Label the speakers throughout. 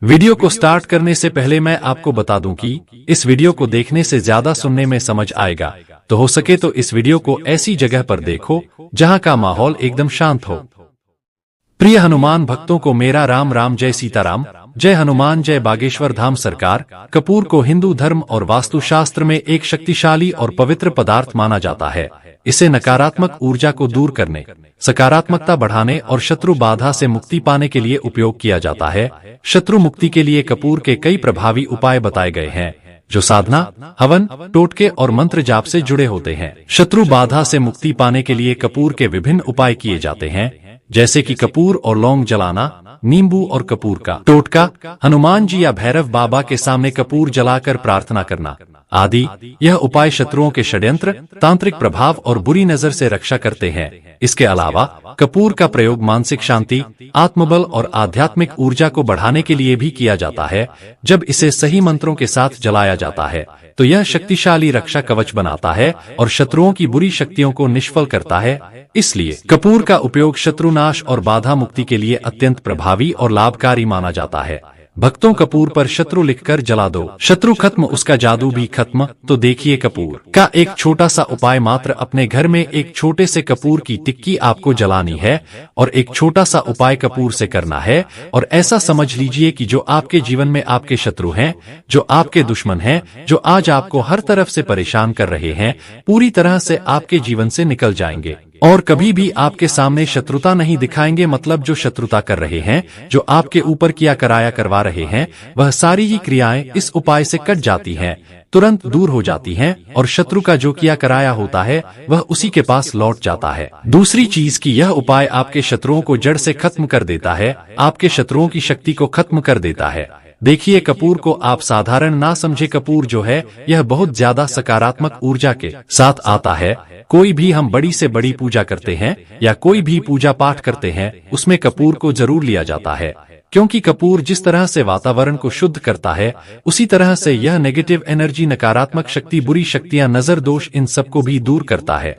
Speaker 1: Video को start करने से पहले मैं आपको बता दूं कि इस वीडियो को देखने से ज्यादा सुनने में समझ आएगा, तो हो सके तो इस वीडियो को ऐसी जगह पर देखो जहां का माहौल एकदम शांत हो। प्रिय हनुमान भक्तों को मेरा राम राम, जय सीताराम, जय हनुमान, जय बागेश्वर धाम सरकार। कपूर को हिंदू धर्म और वास्तुशास्त्र में एक शक्तिशाली और पवित्र पदार्थ माना जाता है। इसे नकारात्मक ऊर्जा को दूर करने, सकारात्मकता बढ़ाने और शत्रु बाधा से मुक्ति पाने के लिए उपयोग किया जाता है। शत्रु मुक्ति के लिए कपूर के कई प्रभावी उपाय बताए गए हैं, जो साधना, हवन, टोटके और मंत्र जाप से जुड़े होते हैं। शत्रु बाधा से मुक्ति पाने के लिए कपूर के विभिन्न उपाय किए जाते हैं, जैसे कि कपूर और लौंग जलाना, नींबू और कपूर का टोटका, हनुमान जी या भैरव बाबा के सामने कपूर जलाकर प्रार्थना करना आदि। यह उपाय शत्रुओं के षड्यंत्र, तांत्रिक प्रभाव और बुरी नजर से रक्षा करते हैं। इसके अलावा कपूर का प्रयोग मानसिक शांति, आत्मबल और आध्यात्मिक ऊर्जा को बढ़ाने के लिए भी किया जाता है। जब इसे सही मंत्रों के साथ जलाया जाता है तो यह शक्तिशाली रक्षा कवच बनाता है और शत्रुओं की बुरी शक्तियों को निष्फल करता है। इसलिए कपूर का उपयोग शत्रुनाश और बाधा मुक्ति के लिए अत्यंत प्रभावी और लाभकारी माना जाता है। भक्तों, कपूर पर शत्रु लिखकर जला दो, शत्रु खत्म उसका जादू भी खत्म। तो देखिए, कपूर का एक छोटा सा उपाय। मात्र अपने घर में एक छोटे से कपूर की टिक्की आपको जलानी है और एक छोटा सा उपाय कपूर से करना है। और ऐसा समझ लीजिए कि जो आपके जीवन में आपके शत्रु हैं, जो आपके दुश्मन हैं, जो आज आपको हर तरफ से परेशान कर रहे हैं, पूरी तरह से आपके जीवन से निकल जाएंगे और कभी भी आपके सामने शत्रुता नहीं दिखाएंगे। मतलब जो शत्रुता कर रहे हैं, जो आपके ऊपर किया कराया करवा रहे हैं, वह सारी ही क्रियाएं इस उपाय से कट जाती हैं, तुरंत दूर हो जाती हैं और शत्रु का जो किया कराया होता है वह उसी के पास लौट जाता है। दूसरी चीज कि यह उपाय आपके शत्रुओं को जड़ से खत्म कर देता है, आपके शत्रुओं की शक्ति को खत्म कर देता है। देखिए, कपूर को आप साधारण ना समझे। कपूर जो है यह बहुत ज्यादा सकारात्मक ऊर्जा के साथ आता है। कोई भी हम बड़ी से बड़ी पूजा करते हैं या कोई भी पूजा पाठ करते हैं, उसमें कपूर को जरूर लिया जाता है, क्योंकि कपूर जिस तरह से वातावरण को शुद्ध करता है, उसी तरह से यह नेगेटिव एनर्जी, नकारात्मक शक्ति, बुरी शक्तियां, नजर दोष, इन सबको भी दूर करता है।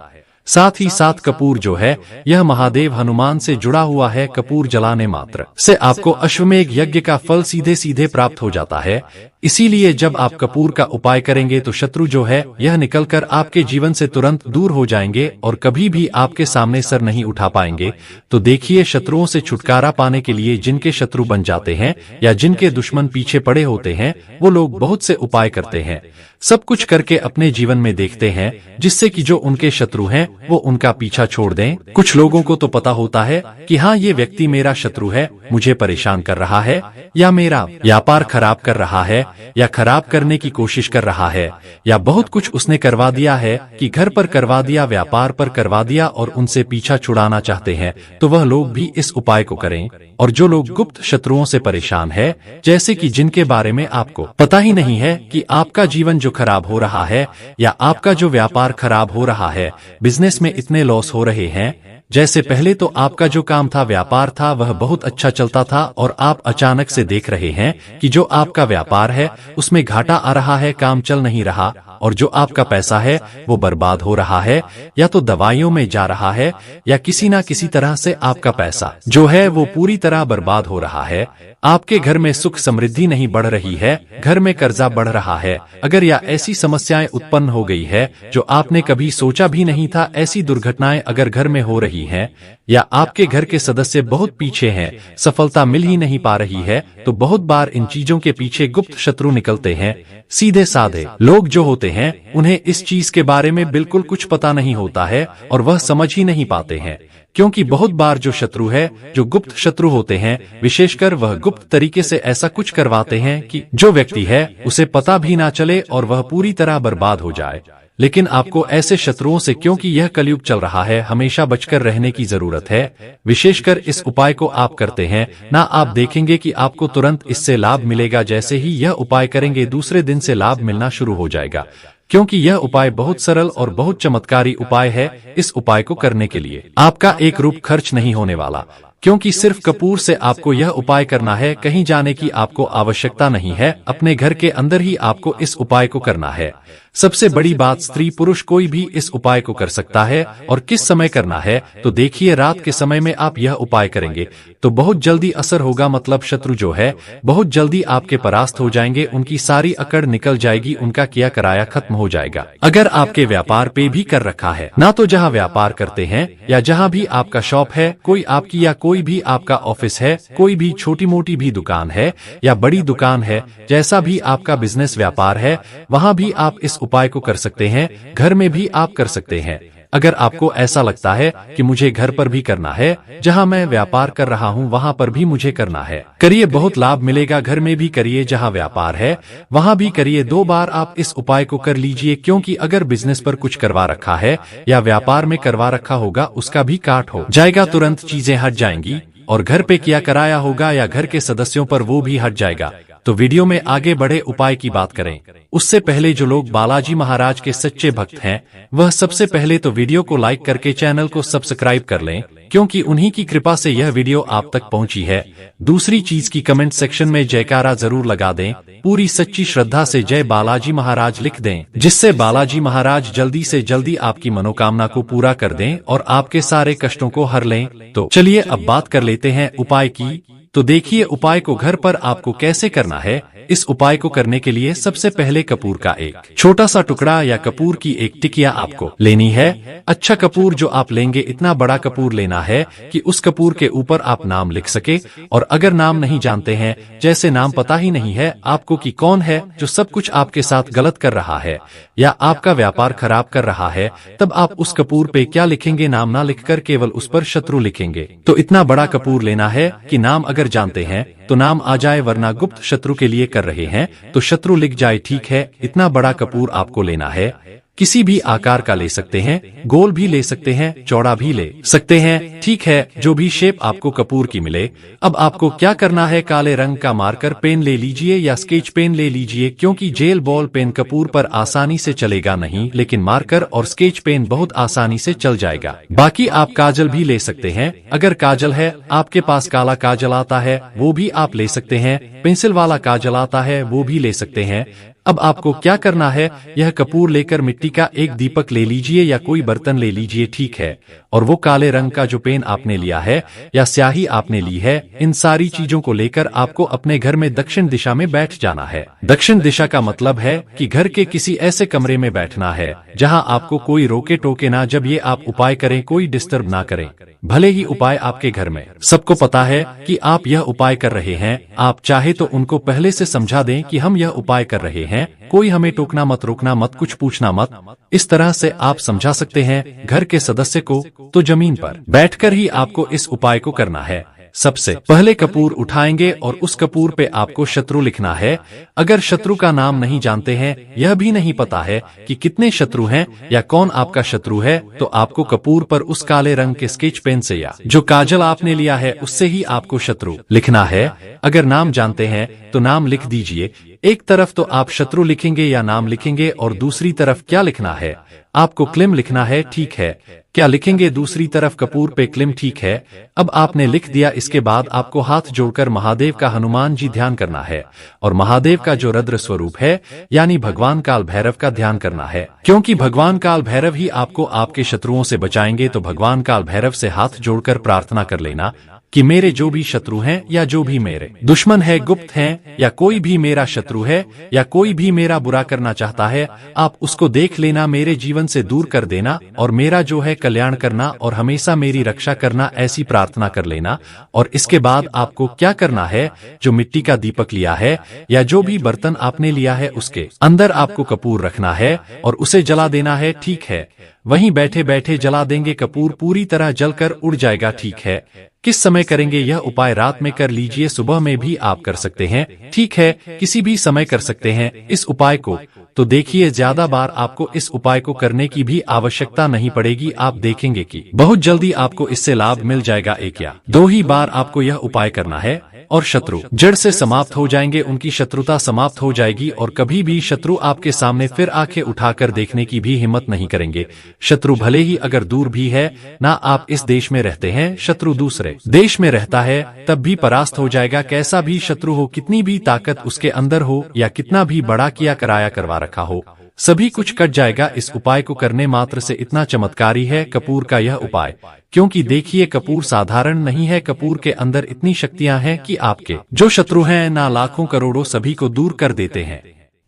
Speaker 1: साथ ही साथ कपूर जो है यह महादेव हनुमान से जुड़ा हुआ है। कपूर जलाने मात्र से आपको अश्वमेध यज्ञ का फल सीधे सीधे प्राप्त हो जाता है। इसीलिए जब आप कपूर का उपाय करेंगे तो शत्रु जो है यह निकलकर आपके जीवन से तुरंत दूर हो जाएंगे और कभी भी आपके सामने सर नहीं उठा पाएंगे। तो देखिए, शत्रुओं से छुटकारा पाने के लिए जिनके शत्रु बन जाते हैं या जिनके दुश्मन पीछे पड़े होते हैं, वो लोग बहुत से उपाय करते हैं, सब कुछ करके अपने जीवन में देखते हैं, जिससे कि जो उनके शत्रु हैं वो उनका पीछा छोड़ दें। कुछ लोगों को तो पता होता है कि हाँ, ये व्यक्ति मेरा शत्रु है, मुझे परेशान कर रहा है, या मेरा व्यापार खराब कर रहा है, या खराब करने की कोशिश कर रहा है, या बहुत कुछ उसने करवा दिया है कि घर पर करवा दिया, व्यापार पर करवा दिया और उनसे पीछा छुड़ाना चाहते हैं। तो वह लोग भी इस उपाय को करें। और जो लोग गुप्त शत्रुओं से परेशान है, जैसे कि जिनके बारे में आपको पता ही नहीं है कि आपका जीवन जो खराब हो रहा है या आपका जो व्यापार खराब हो रहा है, बिजनेस में इतने लॉस हो रहे हैं, जैसे पहले तो आपका जो काम था, व्यापार था, वह बहुत अच्छा चलता था और आप अचानक से देख रहे हैं कि जो आपका व्यापार है उसमें घाटा आ रहा है, काम चल नहीं रहा, और जो आपका पैसा है वो बर्बाद हो रहा है, या तो दवाइयों में जा रहा है, या किसी ना किसी तरह से आपका पैसा जो है वो पूरी तरह बर्बाद हो रहा है। आपके घर में सुख समृद्धि नहीं बढ़ रही है, घर में कर्जा बढ़ रहा है। अगर या ऐसी समस्याएं उत्पन्न हो गई है जो आपने कभी सोचा भी नहीं था, ऐसी दुर्घटनाएं अगर घर में हो रही हैं, या आपके घर के सदस्य बहुत पीछे हैं, सफलता मिल ही नहीं पा रही है, तो बहुत बार इन चीजों के पीछे गुप्त शत्रु निकलते हैं। सीधे साधे लोग जो होते हैं उन्हें इस चीज के बारे में बिल्कुल कुछ पता नहीं होता है और वह समझ ही नहीं पाते हैं, क्योंकि बहुत बार जो शत्रु है, जो गुप्त शत्रु होते हैं, विशेषकर वह गुप्त तरीके से ऐसा कुछ करवाते हैं कि जो व्यक्ति है उसे पता भी ना चले और वह पूरी तरह बर्बाद हो जाए। लेकिन आपको ऐसे शत्रुओं से, क्योंकि यह कलयुग चल रहा है, हमेशा बचकर रहने की जरूरत है। विशेषकर इस उपाय को आप करते हैं ना, आप देखेंगे कि आपको तुरंत इससे लाभ मिलेगा। जैसे ही यह उपाय करेंगे, दूसरे दिन से लाभ मिलना शुरू हो जाएगा, क्योंकि यह उपाय बहुत सरल और बहुत चमत्कारी उपाय है। इस उपाय को करने के लिए आपका एक रुपया खर्च नहीं होने वाला। क्योंकि सिर्फ कपूर से आपको यह उपाय करना है, कहीं जाने की आपको आवश्यकता नहीं है, अपने घर के अंदर ही आपको इस उपाय को करना है। सबसे बड़ी बात, स्त्री पुरुष कोई भी इस उपाय को कर सकता है। और किस समय करना है, तो देखिए रात के समय में आप यह उपाय करेंगे तो बहुत जल्दी असर होगा, मतलब शत्रु जो है बहुत जल्दी आपके परास्त हो जाएंगे, उनकी सारी अकड़ निकल जाएगी, उनका किया कराया खत्म हो जाएगा। अगर आपके व्यापार पे भी कर रखा है ना, तो जहाँ व्यापार करते हैं या जहाँ भी आपका शॉप है, कोई आपकी या कोई भी आपका ऑफिस है, कोई भी छोटी मोटी भी दुकान है या बड़ी दुकान है, जैसा भी आपका बिजनेस व्यापार है, वहाँ भी आप इस उपाय को कर सकते हैं। घर में भी आप कर सकते हैं। अगर आपको ऐसा लगता है कि मुझे घर पर भी करना है, जहां मैं व्यापार कर रहा हूं वहां पर भी मुझे करना है, करिए, बहुत लाभ मिलेगा। घर में भी करिए, जहां व्यापार है वहां भी करिए। 2 बार आप इस उपाय को कर लीजिए, क्योंकि अगर बिजनेस पर कुछ करवा रखा है या व्यापार में करवा रखा होगा, उसका भी काट हो जाएगा, तुरंत चीजें हट जाएंगी। और घर पे किया कराया होगा या घर के सदस्यों पर, वो भी हट जाएगा। तो वीडियो में आगे बढ़े उपाय की बात करें, उससे पहले जो लोग बालाजी महाराज के सच्चे भक्त हैं, वह सबसे पहले तो वीडियो को लाइक करके चैनल को सब्सक्राइब कर लें, क्योंकि उन्हीं की कृपा से यह वीडियो आप तक पहुंची है। दूसरी चीज की कमेंट सेक्शन में जयकारा जरूर लगा दें, पूरी सच्ची श्रद्धा से जय बालाजी महाराज लिख दें, जिससे बालाजी महाराज जल्दी से जल्दी आपकी मनोकामना को पूरा कर दें और आपके सारे कष्टों को हर लें। तो चलिए अब बात कर लेते हैं उपाय की। तो देखिए उपाय को घर पर आपको कैसे करना है। इस उपाय को करने के लिए सबसे पहले कपूर का एक छोटा सा टुकड़ा या कपूर की एक टिकिया आपको लेनी है। अच्छा कपूर जो आप लेंगे, इतना बड़ा कपूर लेना है कि उस कपूर के ऊपर आप नाम लिख सके। और अगर नाम नहीं जानते हैं, जैसे नाम पता ही नहीं है आपको कि कौन है जो सब कुछ आपके साथ गलत कर रहा है या आपका व्यापार खराब कर रहा है, तब आप उस कपूर पे क्या लिखेंगे, नाम ना लिखकर केवल उस पर शत्रु लिखेंगे। तो इतना बड़ा कपूर लेना है कि नाम अगर जानते हैं तो नाम आ जाए, वरना गुप्त शत्रु के लिए कर रहे हैं तो शत्रु लिख जाए, ठीक है। इतना बड़ा कपूर आपको लेना है, किसी भी आकार का ले सकते हैं, गोल भी ले सकते हैं, चौड़ा भी ले सकते हैं, ठीक है, जो भी शेप आपको कपूर की मिले। अब आपको क्या करना है, काले रंग का मार्कर पेन ले लीजिए या स्केच पेन ले लीजिए, क्योंकि जेल बॉल पेन कपूर पर आसानी से चलेगा नहीं, लेकिन मार्कर और स्केच पेन बहुत आसानी से चल जाएगा। बाकी आप काजल भी ले सकते हैं, अगर काजल है आपके पास, काला काजल आता है वो भी आप ले सकते हैं, पेंसिल वाला काजल आता है वो भी ले सकते हैं। अब आपको क्या करना है, यह कपूर लेकर मिट्टी का एक दीपक ले लीजिए या कोई बर्तन ले लीजिए, ठीक है। और वो काले रंग का जो पेन आपने लिया है या स्याही आपने ली है, इन सारी चीजों को लेकर आपको अपने घर में दक्षिण दिशा में बैठ जाना है। दक्षिण दिशा का मतलब है कि घर के किसी ऐसे कमरे में बैठना है जहां आपको कोई रोके टोके ना, जब ये आप उपाय करें कोई डिस्टर्ब ना करें। भले ही उपाय आपके घर में सबको पता है कि आप यह उपाय कर रहे हैं, आप चाहे तो उनको पहले से समझा दें कि हम यह उपाय कर रहे हैं, कोई हमें टोकना मत, रोकना मत, कुछ पूछना मत। इस तरह से आप समझा सकते हैं घर के सदस्य को। तो जमीन पर बैठकर ही आपको इस उपाय को करना है। सबसे पहले कपूर उठाएंगे और उस कपूर पे आपको शत्रु लिखना है। अगर शत्रु का नाम नहीं जानते हैं, यह भी नहीं पता है कि कितने शत्रु हैं या कौन आपका शत्रु है, तो आपको कपूर पर उस काले रंग के स्केच पेन से या जो काजल आपने लिया है उससे ही आपको शत्रु लिखना है। अगर नाम जानते हैं तो नाम लिख दीजिए। एक तरफ तो आप शत्रु लिखेंगे या नाम लिखेंगे और दूसरी तरफ क्या लिखना है, आपको क्लेम लिखना है, ठीक है। क्या लिखेंगे दूसरी तरफ कपूर पे, क्लेम, ठीक है। अब आपने लिख दिया, इसके बाद आपको हाथ जोड़कर महादेव का, हनुमान जी ध्यान करना है और महादेव का जो रुद्र स्वरूप है यानी भगवान काल भैरव का ध्यान करना है, क्योंकि भगवान काल भैरव ही आपको आपके शत्रुओं से बचाएंगे। तो भगवान काल भैरव से हाथ जोड़कर प्रार्थना कर लेना कि मेरे जो भी शत्रु हैं या जो भी मेरे दुश्मन है, गुप्त हैं, या कोई भी मेरा शत्रु है या कोई भी मेरा बुरा करना चाहता है, आप उसको देख लेना, मेरे जीवन से दूर कर देना और मेरा जो है कल्याण करना और हमेशा मेरी रक्षा करना, ऐसी प्रार्थना कर लेना। और इसके बाद आपको क्या करना है, जो मिट्टी का दीपक लिया है या जो भी बर्तन आपने लिया है उसके अंदर आपको कपूर रखना है और उसे जला देना है, ठीक है। वहीं बैठे बैठे जला देंगे, कपूर पूरी तरह जलकर उड़ जाएगा, ठीक है। किस समय करेंगे यह उपाय, रात में कर लीजिए, सुबह में भी आप कर सकते हैं, ठीक है, किसी भी समय कर सकते हैं इस उपाय को। तो देखिए ज्यादा बार आपको इस उपाय को करने की भी आवश्यकता नहीं पड़ेगी, आप देखेंगे कि बहुत जल्दी आपको इससे लाभ मिल जाएगा। 1 या 2 ही बार आपको यह उपाय करना है। और शत्रु जड़ से समाप्त हो जाएंगे, उनकी शत्रुता समाप्त हो जाएगी और कभी भी शत्रु आपके सामने फिर आंखें उठाकर देखने की भी हिम्मत नहीं करेंगे। शत्रु भले ही अगर दूर भी है, ना आप इस देश में रहते हैं, शत्रु दूसरे देश में रहता है, तब भी परास्त हो जाएगा। कैसा भी शत्रु हो, कितनी भी ताकत उसके अंदर हो या कितना भी बड़ा किया कराया करवा रखा हो, सभी कुछ कट जाएगा। इस उपाय को करने मात्र से इतना चमत्कारी है कपूर का यह उपाय, क्योंकि देखिए कपूर साधारण नहीं है। कपूर के अंदर इतनी शक्तियां हैं कि आपके जो शत्रु हैं ना लाखों करोड़ों सभी को दूर कर देते हैं।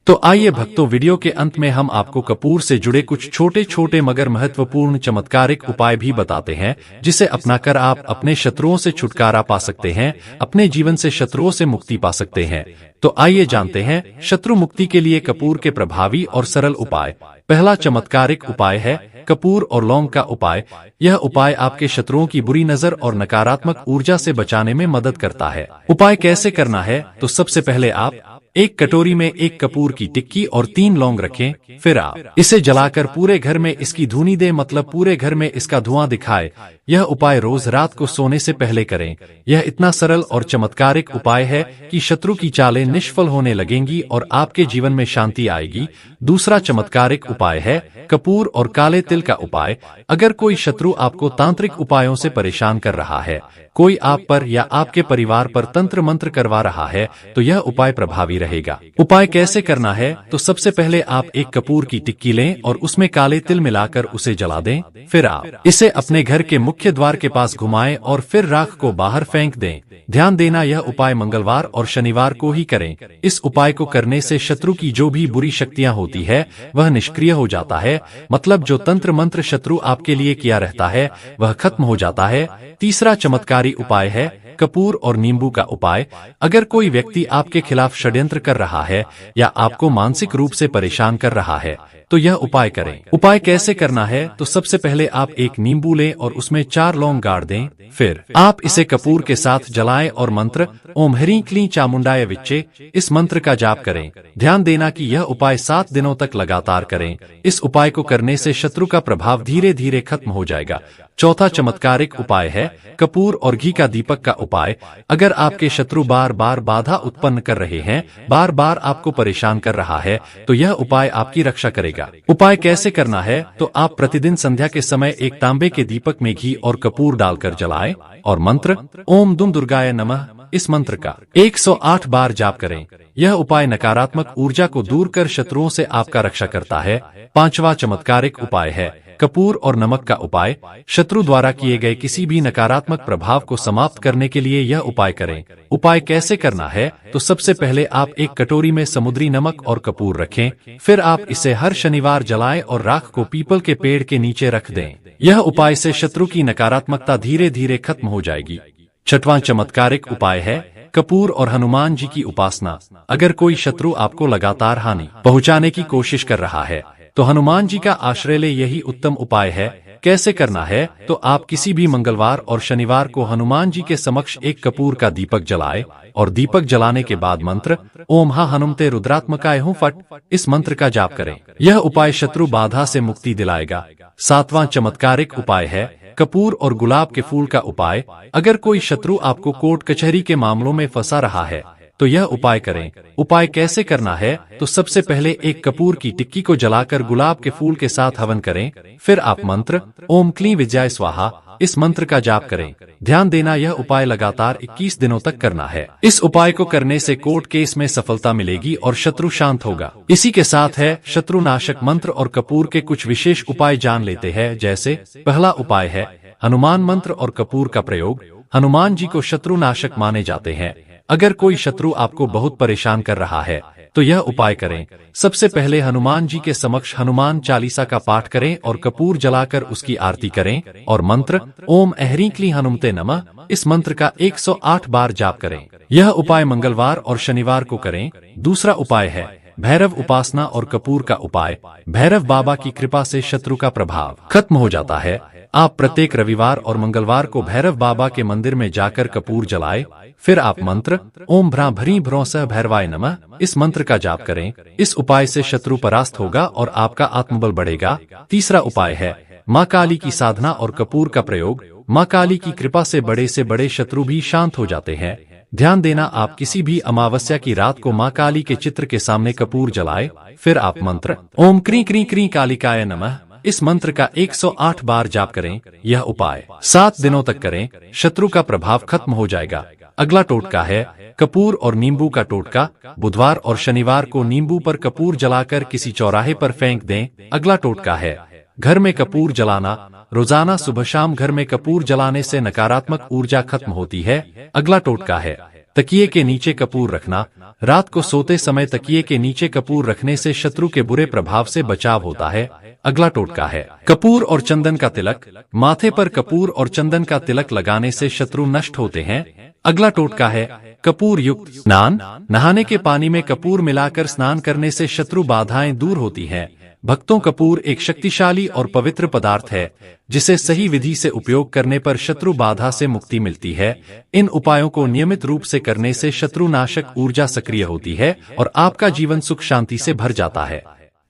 Speaker 1: तो आइए भक्तों, वीडियो के अंत में हम आपको कपूर से जुड़े कुछ छोटे छोटे मगर महत्वपूर्ण चमत्कारिक उपाय भी बताते हैं, जिसे अपनाकर आप अपने शत्रुओं से छुटकारा पा सकते हैं, अपने जीवन से शत्रुओं से मुक्ति पा सकते हैं। तो आइए जानते हैं शत्रु मुक्ति के लिए कपूर के प्रभावी और सरल उपाय। पहला चमत्कारिक उपाय है कपूर और लौंग का उपाय। यह उपाय आपके शत्रुओं की बुरी नजर और नकारात्मक ऊर्जा से बचाने में मदद करता है। उपाय कैसे करना है? तो सबसे पहले आप एक कटोरी में एक कपूर की टिक्की और 3 लौंग रखें। फिर आप इसे जलाकर पूरे घर में इसकी धुनी दे, मतलब पूरे घर में इसका धुआं दिखाए। यह उपाय रोज रात को सोने से पहले करें। यह इतना सरल और चमत्कारिक उपाय है कि शत्रु की चालें निष्फल होने लगेंगी और आपके जीवन में शांति आएगी। दूसरा चमत्कारिक उपाय है कपूर और काले तिल का उपाय। अगर कोई शत्रु आपको तांत्रिक उपायों से परेशान कर रहा है, कोई आप पर या आपके परिवार पर तंत्र मंत्र करवा रहा है, तो यह उपाय प्रभावी रहेगा। उपाय कैसे करना है? तो सबसे पहले आप एक कपूर की टिक्की लें और उसमें काले तिल मिलाकर उसे जला दें। फिर आप इसे अपने घर के मुख्य द्वार के पास घुमाएं और फिर राख को बाहर फेंक दें। ध्यान देना, यह उपाय मंगलवार और शनिवार को ही करें। इस उपाय को करने से शत्रु की जो भी बुरी शक्तियां होती है वह निष्क्रिय हो जाता है, मतलब जो तंत्र मंत्र शत्रु आपके लिए किया रहता है वह खत्म हो जाता है। तीसरा चमत्कारी उपाय है कपूर और नींबू का उपाय। अगर कोई व्यक्ति आपके खिलाफ षड्यंत्र कर रहा है या आपको मानसिक रूप से परेशान कर रहा है, तो यह उपाय करें। उपाय कैसे करना है? तो सबसे पहले आप एक नींबू लें और उसमें 4 लौंग गाड़ दें। फिर आप इसे कपूर के साथ जलाएं और मंत्र ओम ह्रीं क्लीं चामुंडाय विच्चे इस मंत्र का जाप करें। ध्यान देना कि यह उपाय 7 दिनों तक लगातार करें। इस उपाय को करने से शत्रु का प्रभाव धीरे धीरे खत्म हो जाएगा। चौथा चमत्कारिक उपाय है कपूर और घी का दीपक का उपाय। अगर आपके शत्रु बार बार बाधा उत्पन्न कर रहे हैं, बार बार आपको परेशान कर रहा है, तो यह उपाय आपकी रक्षा करेगा। उपाय कैसे करना है? तो आप प्रतिदिन संध्या के समय एक तांबे के दीपक में घी और कपूर डालकर जलाएं और मंत्र ओम दुम दुर्गाय नमः इस मंत्र का 108 बार जाप करें। यह उपाय नकारात्मक ऊर्जा को दूर कर शत्रुओं से आपका रक्षा करता है। पांचवा चमत्कारिक उपाय है कपूर और नमक का उपाय। शत्रु द्वारा किए गए किसी भी नकारात्मक प्रभाव को समाप्त करने के लिए यह उपाय करें। उपाय कैसे करना है? तो सबसे पहले आप एक कटोरी में समुद्री नमक और कपूर रखें। फिर आप इसे हर शनिवार जलाएं और राख को पीपल के पेड़ के नीचे रख दें। यह उपाय से शत्रु की नकारात्मकता धीरे धीरे खत्म हो जाएगी। छठवां चमत्कारिक उपाय है कपूर और हनुमान जी की उपासना। अगर कोई शत्रु आपको लगातार हानि पहुंचाने की कोशिश कर रहा है, तो हनुमान जी का आश्रय ले, यही उत्तम उपाय है। कैसे करना है? तो आप किसी भी मंगलवार और शनिवार को हनुमान जी के समक्ष एक कपूर का दीपक जलाएं और दीपक जलाने के बाद मंत्र ओम हा हनुमते रुद्रात्मकाय हूं फट इस मंत्र का जाप करें। यह उपाय शत्रु बाधा से मुक्ति दिलाएगा। सातवां चमत्कारिक उपाय है कपूर और गुलाब के फूल का उपाय। अगर कोई शत्रु आपको कोर्ट कचहरी के मामलों में फंसा रहा है, तो यह उपाय करें। उपाय कैसे करना है? तो सबसे पहले एक कपूर की टिक्की को जलाकर गुलाब के फूल के साथ हवन करें। फिर आप मंत्र ओम क्लीं विजय स्वाहा इस मंत्र का जाप करें। ध्यान देना, यह उपाय लगातार 21 दिनों तक करना है। इस उपाय को करने से कोर्ट केस में सफलता मिलेगी और शत्रु शांत होगा। इसी के साथ है शत्रु नाशक मंत्र और कपूर के कुछ विशेष उपाय जान लेते हैं। जैसे पहला उपाय है हनुमान मंत्र और कपूर का प्रयोग। हनुमान जी को शत्रु नाशक माने जाते हैं। अगर कोई शत्रु आपको बहुत परेशान कर रहा है, तो यह उपाय करें। सबसे पहले हनुमान जी के समक्ष हनुमान चालीसा का पाठ करें और कपूर जलाकर उसकी आरती करें और मंत्र ओम ह्रीं क्लीं हनुमते नमः इस मंत्र का 108 बार जाप करें। यह उपाय मंगलवार और शनिवार को करें। दूसरा उपाय है भैरव उपासना और कपूर का उपाय। भैरव बाबा की कृपा से शत्रु का प्रभाव खत्म हो जाता है। आप प्रत्येक रविवार और मंगलवार को भैरव बाबा के मंदिर में जाकर कपूर जलाएं। फिर आप मंत्र ओम भ्रां भरीं भ्रों सह भैरवाय नमः इस मंत्र का जाप करें। इस उपाय से शत्रु परास्त होगा और आपका आत्मबल बढ़ेगा। तीसरा उपाय है माँ काली की साधना और कपूर का प्रयोग। माँ काली की कृपा से बड़े शत्रु भी शांत हो जाते हैं। ध्यान देना, आप किसी भी अमावस्या की रात को माँ काली के चित्र के सामने कपूर जलाए, फिर आप मंत्र ओम क्री क्री क्री कालिकाय नमः इस मंत्र का 108 बार जाप करें। यह उपाय 7 दिनों तक करें, शत्रु का प्रभाव खत्म हो जाएगा। अगला टोटका है कपूर और नींबू का टोटका। बुधवार और शनिवार को नींबू पर कपूर जलाकर किसी चौराहे पर फेंक दें। अगला टोटका है घर में कपूर जलाना। रोजाना सुबह शाम घर में कपूर जलाने से नकारात्मक ऊर्जा खत्म होती है। अगला टोटका है तकिए के नीचे कपूर रखना। रात को सोते समय तकिए के नीचे कपूर रखने से शत्रु के बुरे प्रभाव से बचाव होता है। अगला टोटका है कपूर और चंदन का तिलक। माथे पर कपूर और चंदन का तिलक लगाने से शत्रु नष्ट होते हैं। अगला टोटका है कपूर युक्त स्नान। नहाने के पानी में कपूर मिलाकर स्नान करने से शत्रु बाधाएं दूर होती हैं। भक्तों, कपूर एक शक्तिशाली और पवित्र पदार्थ है जिसे सही विधि से उपयोग करने पर शत्रु बाधा से मुक्ति मिलती है। इन उपायों को नियमित रूप से करने से शत्रुनाशक ऊर्जा सक्रिय होती है और आपका जीवन सुख शांति से भर जाता है।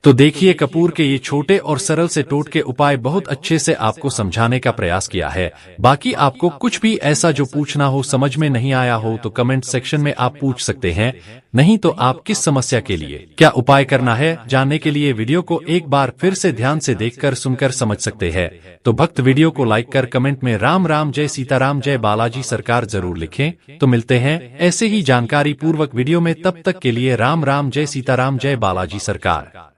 Speaker 1: तो देखिए, कपूर के ये छोटे और सरल से टोटके उपाय बहुत अच्छे से आपको समझाने का प्रयास किया है। बाकी आपको कुछ भी ऐसा जो पूछना हो, समझ में नहीं आया हो, तो कमेंट सेक्शन में आप पूछ सकते हैं। नहीं तो आप किस समस्या के लिए क्या उपाय करना है जानने के लिए वीडियो को एक बार फिर से ध्यान से देखकर सुनकर समझ सकते हैं। तो भक्त वीडियो को लाइक कर कमेंट में राम राम जय सीताराम जय बालाजी सरकार जरूर लिखें। तो मिलते हैं ऐसे ही जानकारी पूर्वक वीडियो में, तब तक के लिए राम राम जय सीताराम जय बालाजी सरकार।